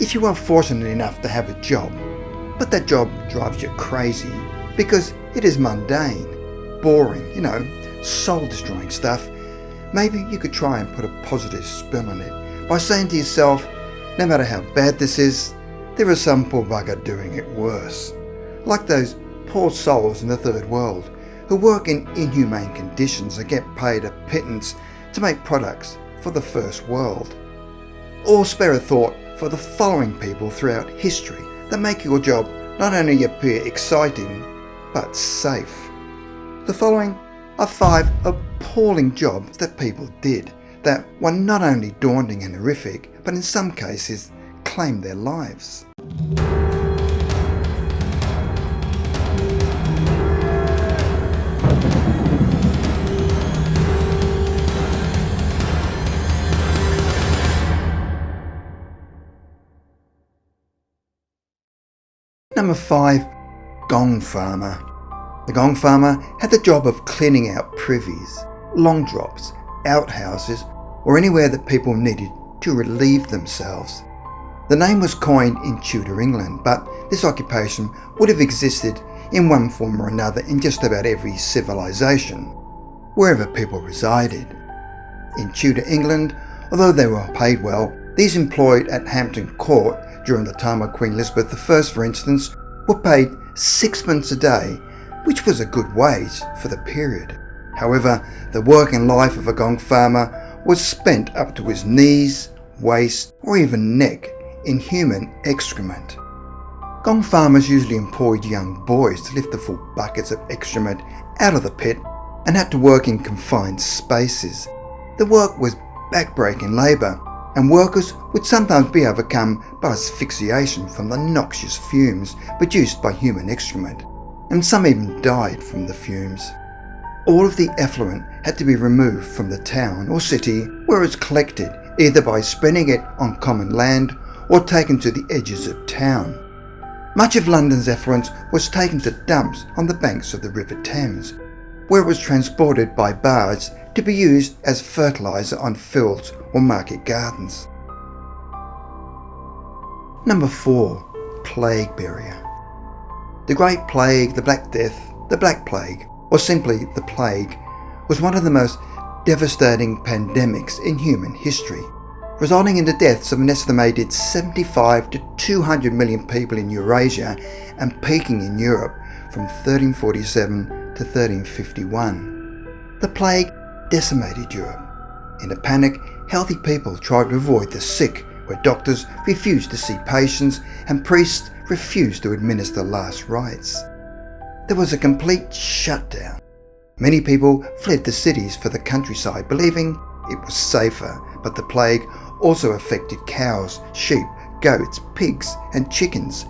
If you are fortunate enough to have a job, but that job drives you crazy because it is mundane, boring, soul-destroying stuff, maybe you could try and put a positive spin on it by saying to yourself, no matter how bad this is, there is some poor bugger doing it worse. Like those poor souls in the third world who work in inhumane conditions and get paid a pittance to make products for the first world. Or spare a thought for the following people throughout history that make your job not only appear exciting, but safe. The following are 5 appalling jobs that people did that were not only daunting and horrific, but in some cases claimed their lives. Number 5. Gong Farmer. The gong farmer had the job of cleaning out privies, long drops, outhouses, or anywhere that people needed to relieve themselves. The name was coined in Tudor England, but this occupation would have existed in one form or another in just about every civilization, wherever people resided. In Tudor England, although they were paid well, these employed at Hampton Court during the time of Queen Elizabeth I, for instance, were paid 6pence a day, which was a good wage for the period. However, the working life of a gong farmer was spent up to his knees, waist, or even neck in human excrement. Gong farmers usually employed young boys to lift the full buckets of excrement out of the pit and had to work in confined spaces. The work was back-breaking labour, and workers would sometimes be overcome by asphyxiation from the noxious fumes produced by human excrement, and some even died from the fumes. All of the effluent had to be removed from the town or city where it was collected, either by spreading it on common land or taken to the edges of town. Much of London's effluent was taken to dumps on the banks of the River Thames, where it was transported by barge to be used as fertiliser on fields or market gardens. Number 4. Plague Barrier. The Great Plague, the Black Death, the Black Plague, or simply the Plague, was one of the most devastating pandemics in human history, resulting in the deaths of an estimated 75 to 200 million people in Eurasia and peaking in Europe from 1347 to 1351. The plague decimated Europe. In a panic, healthy people tried to avoid the sick, where doctors refused to see patients and priests refused to administer last rites. There was a complete shutdown. Many people fled the cities for the countryside, believing it was safer, but the plague also affected cows, sheep, goats, pigs, and chickens.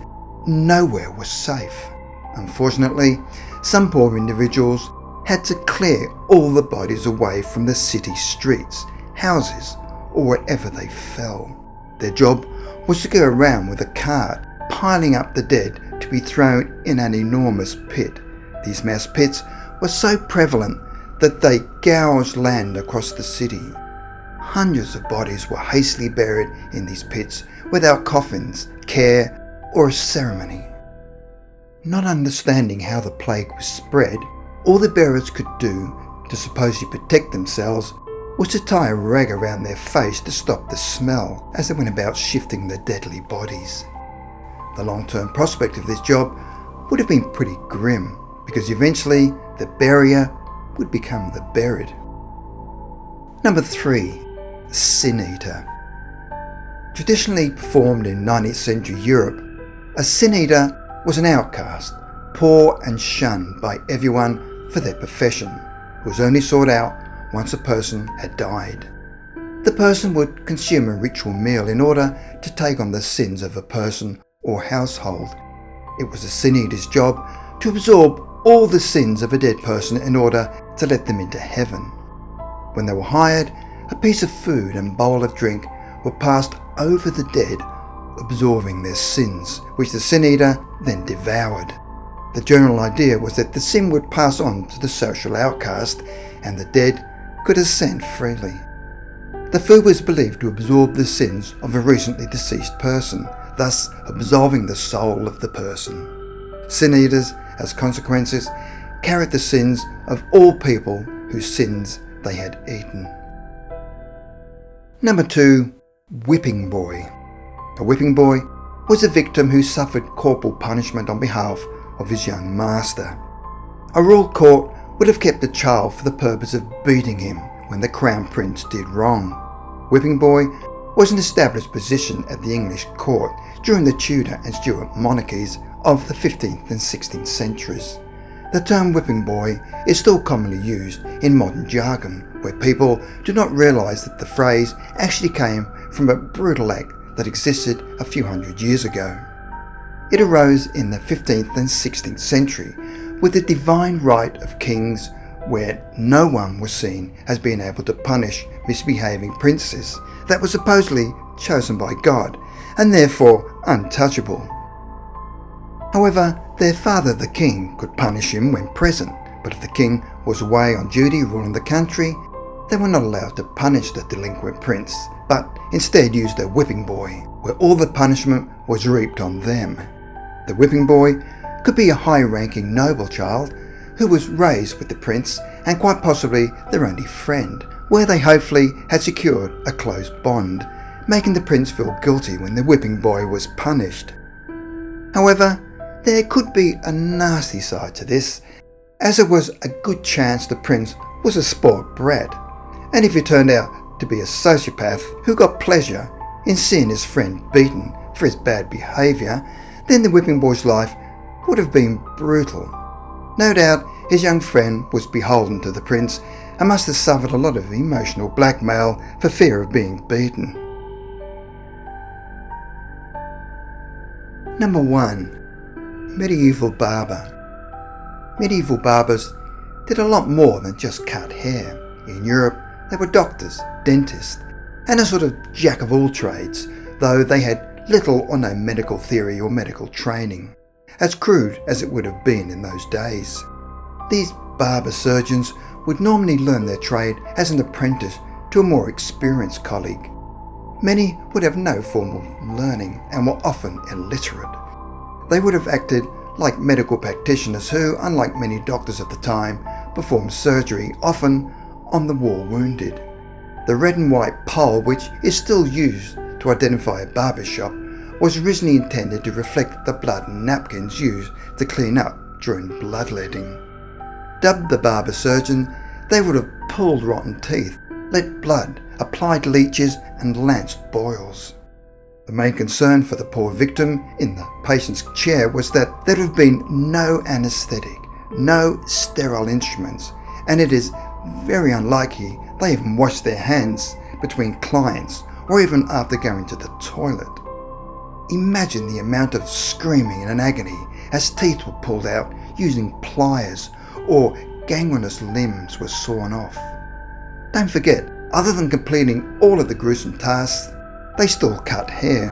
Nowhere was safe. Unfortunately, some poor individuals had to clear all the bodies away from the city streets, houses, or wherever they fell. Their job was to go around with a cart, piling up the dead to be thrown in an enormous pit. These mass pits were so prevalent that they gouged land across the city. Hundreds of bodies were hastily buried in these pits without coffins, care, or a ceremony. Not understanding how the plague was spread, all the bearers could do to supposedly protect themselves was to tie a rag around their face to stop the smell as they went about shifting the deadly bodies. The long-term prospect of this job would have been pretty grim, because eventually the burier would become the buried. Number 3. Sin Eater. Traditionally performed in 19th century Europe, a sin eater was an outcast, poor and shunned by everyone for their profession, who was only sought out once a person had died. The person would consume a ritual meal in order to take on the sins of a person or household. It was a sin eater's job to absorb all the sins of a dead person in order to let them into heaven. When they were hired, a piece of food and bowl of drink were passed over the dead, absorbing their sins, which the sin eater then devoured. The general idea was that the sin would pass on to the social outcast and the dead could ascend freely. The food was believed to absorb the sins of a recently deceased person, thus absolving the soul of the person. Sin eaters, as consequences, carried the sins of all people whose sins they had eaten. Number 2. Whipping boy. A whipping boy was a victim who suffered corporal punishment on behalf of his young master. A royal court would have kept the child for the purpose of beating him when the crown prince did wrong. Whipping boy was an established position at the English court during the Tudor and Stuart monarchies of the 15th and 16th centuries. The term whipping boy is still commonly used in modern jargon, where people do not realise that the phrase actually came from a brutal act that existed a few hundred years ago. It arose in the 15th and 16th century with the divine right of kings, where no one was seen as being able to punish misbehaving princes that were supposedly chosen by God and therefore untouchable. However, their father the king could punish him when present, but if the king was away on duty ruling the country, they were not allowed to punish the delinquent prince, but instead used a whipping boy, where all the punishment was reaped on them. The whipping boy could be a high-ranking noble child who was raised with the prince and quite possibly their only friend, where they hopefully had secured a close bond, making the prince feel guilty when the whipping boy was punished. However, there could be a nasty side to this, as there was a good chance the prince was a spoilt brat, and if he turned out to be a sociopath who got pleasure in seeing his friend beaten for his bad behaviour, then the whipping boy's life would have been brutal. No doubt his young friend was beholden to the prince and must have suffered a lot of emotional blackmail for fear of being beaten. Number 1. Medieval barber. Medieval barbers did a lot more than just cut hair. In Europe, they were doctors, dentists, and a sort of jack of all trades, though they had little or no medical theory or medical training, as crude as it would have been in those days. These barber surgeons would normally learn their trade as an apprentice to a more experienced colleague. Many would have no formal learning and were often illiterate. They would have acted like medical practitioners who, unlike many doctors of the time, performed surgery, often on the war wounded. The red and white pole, which is still used to identify a barber shop, was originally intended to reflect the blood and napkins used to clean up during bloodletting. Dubbed the barber surgeon, they would have pulled rotten teeth, let blood, applied leeches and lanced boils. The main concern for the poor victim in the patient's chair was that there would have been no anaesthetic, no sterile instruments, and it is very unlikely they even washed their hands between clients or even after going to the toilet. Imagine the amount of screaming and agony as teeth were pulled out using pliers or gangrenous limbs were sawn off. Don't forget, other than completing all of the gruesome tasks, they still cut hair.